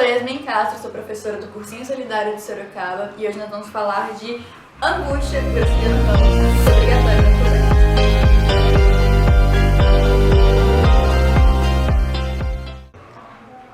sou Yasmin Castro, sou professora do Cursinho Solidário de Sorocaba e hoje nós vamos falar de angústia por Graciliano Ramos, obrigatório na conversa.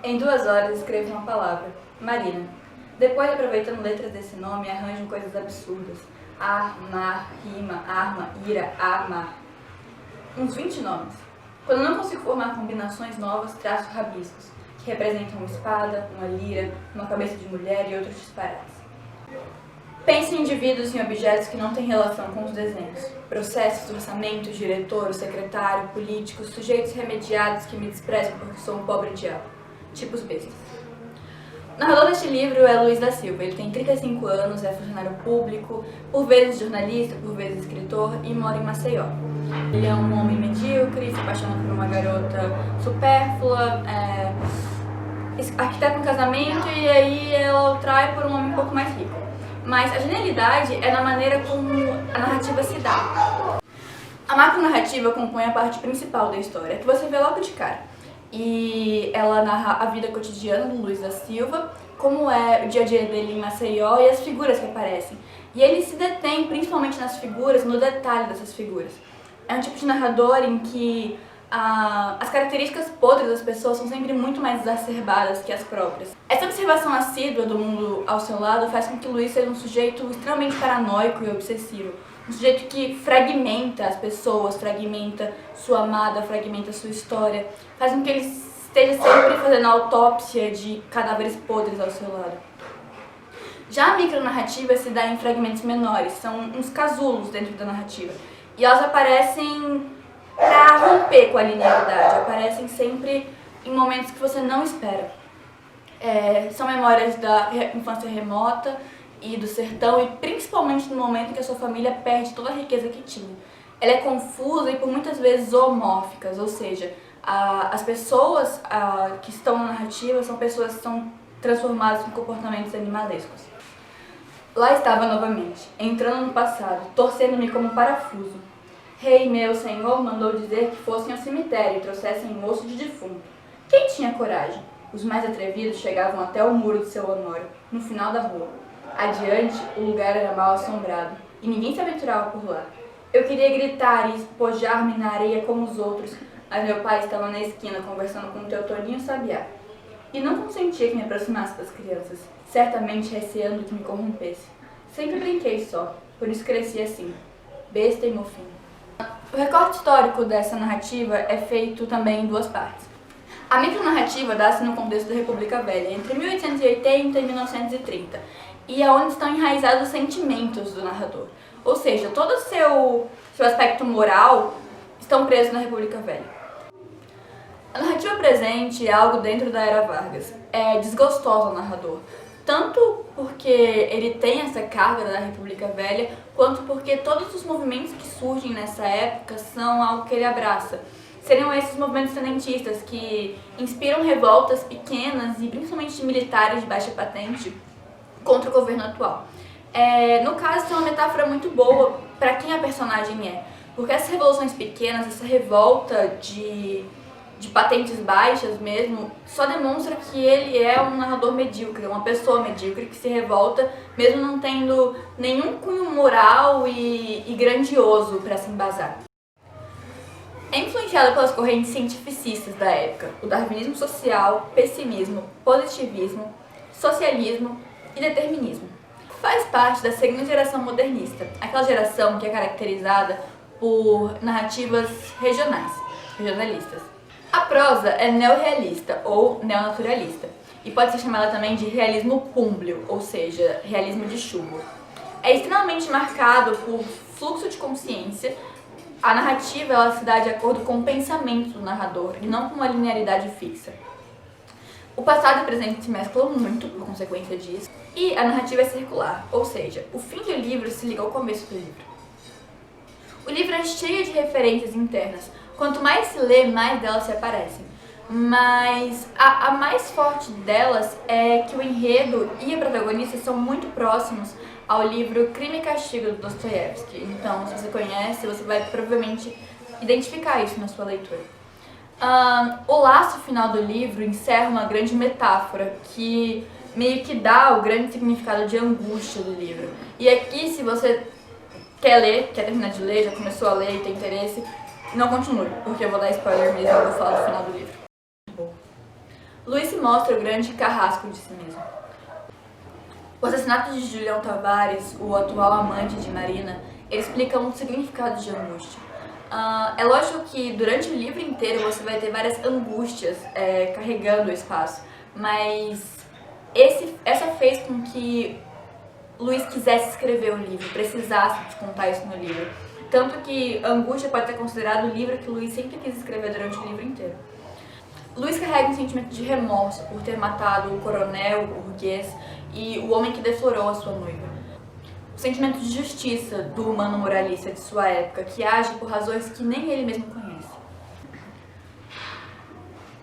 Em 2 horas escrevo uma palavra, Marina. Depois, aproveitando letras desse nome, arranjo coisas absurdas. Ar, mar, rima, arma, ira, amar. Uns 20 nomes. Quando não consigo formar combinações novas, traço rabiscos, que representam uma espada, uma lira, uma cabeça de mulher e outros disparates. Penso em indivíduos e em objetos que não têm relação com os desenhos. Processos, orçamentos, diretor, secretário, políticos, sujeitos remediados que me desprezam porque sou um pobre diabo. Tipos bestas. O narrador deste livro é Luiz da Silva. Ele tem 35 anos, é funcionário público, por vezes jornalista, por vezes escritor e mora em Maceió. Ele é um homem medíocre, se apaixona por uma garota supérflua, arquiteta um casamento e aí ela o trai por um homem um pouco mais rico. Mas a genialidade é na maneira como a narrativa se dá. A macronarrativa compõe a parte principal da história, que você vê logo de cara. E ela narra a vida cotidiana do Luiz da Silva, como é o dia a dia dele em Maceió e as figuras que aparecem. E ele se detém principalmente nas figuras, no detalhe dessas figuras. É um tipo de narrador em que as características podres das pessoas são sempre muito mais exacerbadas que as próprias. Essa observação assídua do mundo ao seu lado faz com que Luiz seja um sujeito extremamente paranoico e obsessivo. Um sujeito que fragmenta as pessoas, fragmenta sua amada, fragmenta sua história, faz com que ele esteja sempre fazendo autópsia de cadáveres podres ao seu lado. Já a micronarrativa se dá em fragmentos menores, são uns casulos dentro da narrativa. E elas aparecem para romper com a linearidade, aparecem sempre em momentos que você não espera. São memórias da infância remota e do sertão, e principalmente no momento em que a sua família perde toda a riqueza que tinha. Ela é confusa e por muitas vezes zoomórficas, ou seja, as pessoas que estão na narrativa são pessoas que são transformadas em comportamentos animalescos. Lá estava novamente, entrando no passado, torcendo-me como parafuso. Rei meu senhor mandou dizer que fossem ao cemitério e trouxessem um osso de defunto. Quem tinha coragem? Os mais atrevidos chegavam até o muro do seu Honório, no final da rua. Adiante, o lugar era mal assombrado, e ninguém se aventurava por lá. Eu queria gritar e espojar-me na areia como os outros, mas meu pai estava na esquina conversando com o Teotoninho Sabiá. E não consentia que me aproximasse das crianças, certamente receando que me corrompesse. Sempre brinquei só, por isso cresci assim, besta e mofinho. O recorte histórico dessa narrativa é feito também em 2 partes. A micronarrativa dá-se no contexto da República Velha, entre 1880 e 1930, e é onde estão enraizados os sentimentos do narrador. Ou seja, todo o seu aspecto moral estão presos na República Velha. A narrativa presente é algo dentro da Era Vargas. É desgostosa ao narrador, tanto porque ele tem essa carga da República Velha, quanto porque todos os movimentos que surgem nessa época são algo que ele abraça. Seriam esses movimentos tenentistas que inspiram revoltas pequenas e principalmente de militares de baixa patente contra o governo atual. No caso, tem uma metáfora muito boa para quem a personagem é, porque essas revoluções pequenas, essa revolta de patentes baixas mesmo, só demonstra que ele é um narrador medíocre, uma pessoa medíocre que se revolta mesmo não tendo nenhum cunho moral e grandioso para se embasar. É influenciado pelas correntes cientificistas da época, o darwinismo social, pessimismo, positivismo, socialismo e determinismo. Faz parte da segunda geração modernista, aquela geração que é caracterizada por narrativas regionalistas. A prosa é neorrealista ou neonaturalista e pode ser chamada também de realismo púmblio, ou seja, realismo de chumbo. É extremamente marcado por fluxo de consciência. A narrativa ela se dá de acordo com o pensamento do narrador e não com uma linearidade fixa. O passado e o presente se mesclam muito por consequência disso, e a narrativa é circular, ou seja, o fim do livro se liga ao começo do livro. O livro é cheio de referências internas. Quanto mais se lê, mais delas se aparecem. Mas a mais forte delas é que o enredo e a protagonista são muito próximos ao livro Crime e Castigo, do Dostoiévski. Então, se você conhece, você vai provavelmente identificar isso na sua leitura. O laço final do livro encerra uma grande metáfora que meio que dá o grande significado de angústia do livro. E aqui, se você quer ler, quer terminar de ler, já começou a ler e tem interesse, não continue, porque eu vou dar spoiler mesmo, eu vou falar do final do livro. Luiz se mostra o grande carrasco de si mesmo. O assassinato de Julião Tavares, o atual amante de Marina, ele explica um significado de angústia. É lógico que durante o livro inteiro você vai ter várias angústias carregando o espaço, mas essa fez com que Luiz quisesse escrever o livro, precisasse de contar isso no livro. Tanto que Angústia pode ser considerado o livro que Luiz sempre quis escrever durante o livro inteiro. Luiz carrega um sentimento de remorso por ter matado o coronel burguês e o homem que deflorou a sua noiva. O sentimento de justiça do humano moralista de sua época, que age por razões que nem ele mesmo conhece.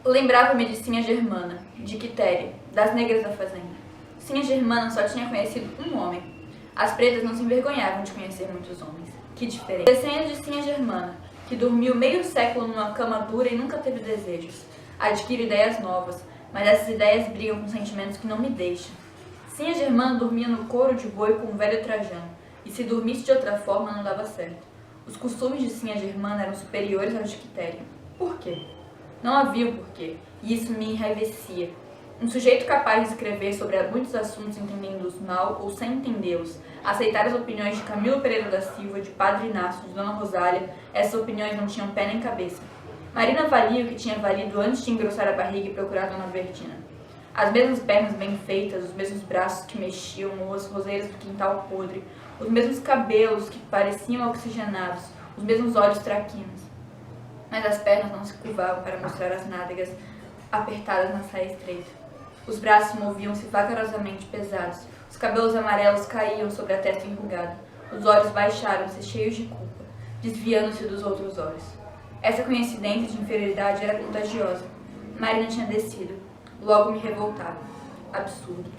Lembrava-me de Sinha Germana, de Quitéria, das negras da fazenda. Sinha Germana só tinha conhecido um homem. As pretas não se envergonhavam de conhecer muitos homens. Que diferente. Desenho de Sinha Germana, que dormiu meio século numa cama dura e nunca teve desejos. Adquiro ideias novas, mas essas ideias brigam com sentimentos que não me deixam. Sinha Germana dormia no couro de boi com o velho Trajano, e se dormisse de outra forma não dava certo. Os costumes de Sinha Germana eram superiores aos de Quitéria. Por quê? Não havia o porquê, e isso me enraivecia. Um sujeito capaz de escrever sobre muitos assuntos entendendo-os mal ou sem entendê-los, aceitar as opiniões de Camilo Pereira da Silva, de Padre Inácio, de Dona Rosália, essas opiniões não tinham pé nem cabeça. Marina valia o que tinha valido antes de engrossar a barriga e procurar Dona Bertina. As mesmas pernas bem feitas, os mesmos braços que mexiam, as roseiras do quintal podre, os mesmos cabelos que pareciam oxigenados, os mesmos olhos traquinas. Mas as pernas não se curvavam para mostrar as nádegas apertadas na saia estreita. Os braços moviam-se vagarosamente pesados, os cabelos amarelos caíam sobre a testa enrugada, os olhos baixaram-se cheios de culpa, desviando-se dos outros olhos. Essa coincidência de inferioridade era contagiosa. Marina tinha descido. Logo me revoltava. Absurdo.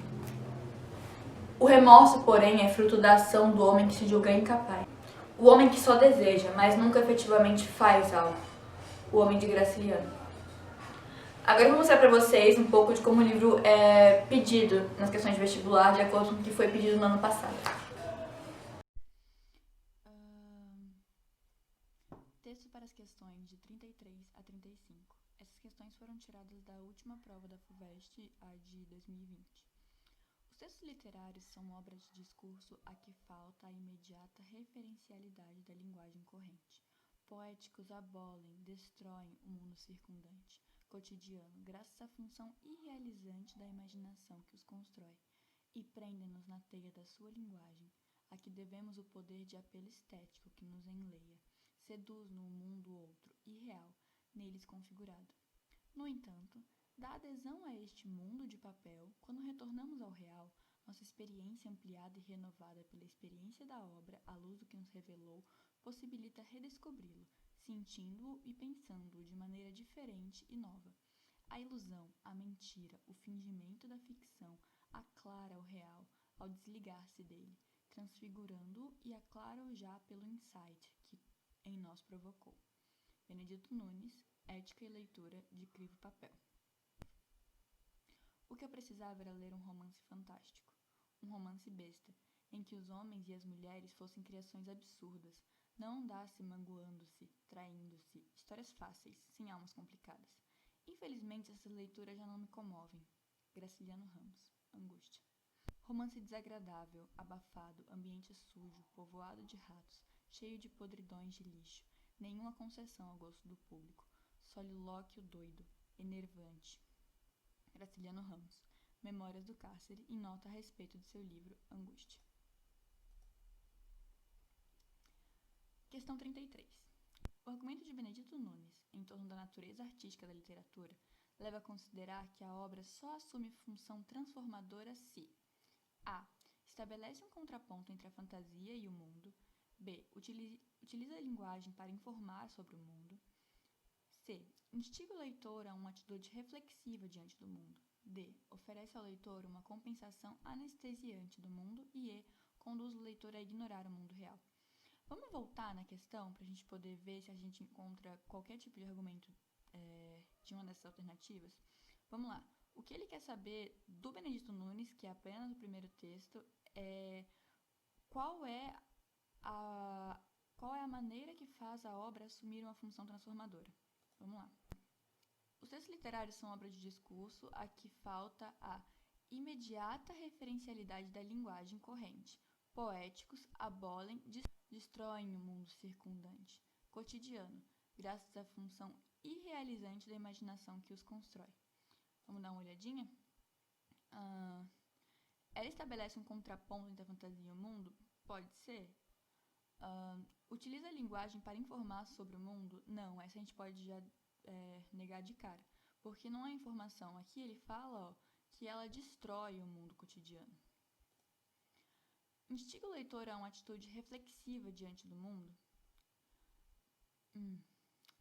O remorso, porém, é fruto da ação do homem que se julga incapaz. O homem que só deseja, mas nunca efetivamente faz algo. O Homem de Graciliano. Agora eu vou mostrar pra vocês um pouco de como o livro é pedido nas questões de vestibular, de acordo com o que foi pedido no ano passado. Texto para as questões de 33 a 35. Essas questões foram tiradas da última prova da FUVEST, a de 2020. Os textos literários são obras de discurso a que falta a imediata referencialidade da linguagem corrente. Poéticos abolem, destroem o mundo circundante, cotidiano, graças à função irrealizante da imaginação que os constrói, e prendem-nos na teia da sua linguagem, a que devemos o poder de apelo estético que nos enleia, seduz-no um mundo outro, irreal, neles configurado. No entanto, da adesão a este mundo de papel, quando retornamos ao real, nossa experiência ampliada e renovada pela experiência da obra, à luz do que nos revelou, possibilita redescobri-lo, sentindo-o e pensando-o de maneira diferente e nova. A ilusão, a mentira, o fingimento da ficção aclara o real ao desligar-se dele, transfigurando-o e aclara-o já pelo insight que em nós provocou. Benedito Nunes, Ética e Leitura, de Crivo Papel. O que eu precisava era ler um romance fantástico, um romance besta, em que os homens e as mulheres fossem criações absurdas, não andassem magoando-se, traindo-se, histórias fáceis, sem almas complicadas. Infelizmente, essas leituras já não me comovem. Graciliano Ramos, Angústia. Romance desagradável, abafado, ambiente sujo, povoado de ratos, cheio de podridões de lixo, nenhuma concessão ao gosto do público, solilóquio doido, enervante. Graciliano Ramos, Memórias do Cárcere, em nota a respeito de seu livro Angústia. Questão 33. O argumento de Benedito Nunes, em torno da natureza artística da literatura, leva a considerar que a obra só assume função transformadora se a. Estabelece um contraponto entre a fantasia e o mundo. B. Utiliza a linguagem para informar sobre o mundo. C. Instiga o leitor a uma atitude reflexiva diante do mundo. D. Oferece ao leitor uma compensação anestesiante do mundo. E E. Conduz o leitor a ignorar o mundo real. Vamos voltar na questão para a gente poder ver se a gente encontra qualquer tipo de argumento de uma dessas alternativas? Vamos lá. O que ele quer saber do Benedito Nunes, que é apenas o primeiro texto, é qual é a maneira que faz a obra assumir uma função transformadora. Vamos lá. Os textos literários são obras de discurso a que falta a imediata referencialidade da linguagem corrente. Poéticos abolem, destroem o mundo circundante, cotidiano, graças à função irrealizante da imaginação que os constrói. Vamos dar uma olhadinha? Ela estabelece um contraponto entre a fantasia e o mundo? Pode ser. Utiliza a linguagem para informar sobre o mundo? Não, essa a gente pode já negar de cara. Porque não é informação. Aqui ele fala que ela destrói o mundo cotidiano. Instiga o leitor a uma atitude reflexiva diante do mundo?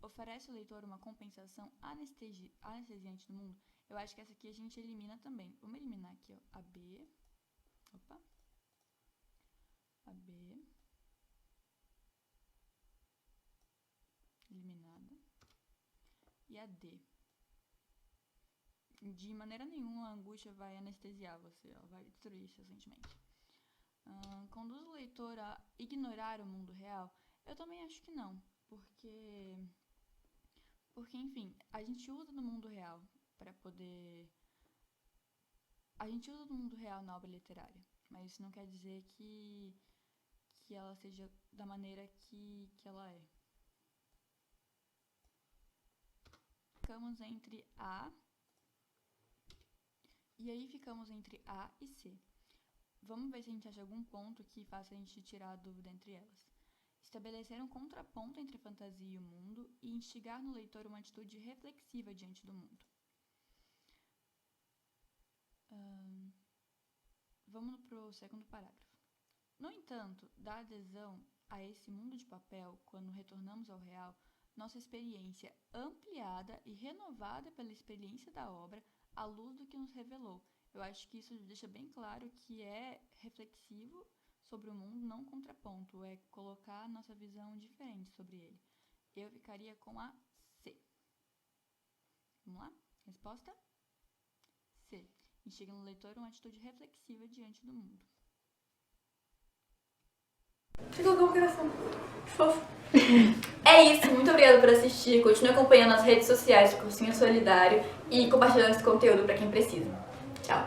Oferece ao leitor uma compensação anestesiante do mundo? Eu acho que essa aqui a gente elimina também. Vamos eliminar aqui, a B. Opa. A B. Eliminada. E a D. De maneira nenhuma a angústia vai anestesiar você, ela vai destruir seu sentimento. Conduz o leitor a ignorar o mundo real? Eu também acho que não, porque enfim, a gente usa do mundo real para poder... A gente usa do mundo real na obra literária, mas isso não quer dizer que ela seja da maneira que ela é. Ficamos entre A... E aí ficamos entre A e C. Vamos ver se a gente acha algum ponto que faça a gente tirar a dúvida entre elas. Estabelecer um contraponto entre a fantasia e o mundo e instigar no leitor uma atitude reflexiva diante do mundo. Vamos para o segundo parágrafo. No entanto, da adesão a esse mundo de papel, quando retornamos ao real, nossa experiência ampliada e renovada pela experiência da obra, à luz do que nos revelou. Eu acho que isso deixa bem claro que é reflexivo sobre o mundo, não contraponto, é colocar a nossa visão diferente sobre ele. Eu ficaria com a C. Vamos lá? Resposta? C. Instiga no leitor uma atitude reflexiva diante do mundo. Você colocou o coração. Fofo. É isso, muito obrigada por assistir. Continue acompanhando as redes sociais do Cursinho Solidário e compartilhando esse conteúdo para quem precisa.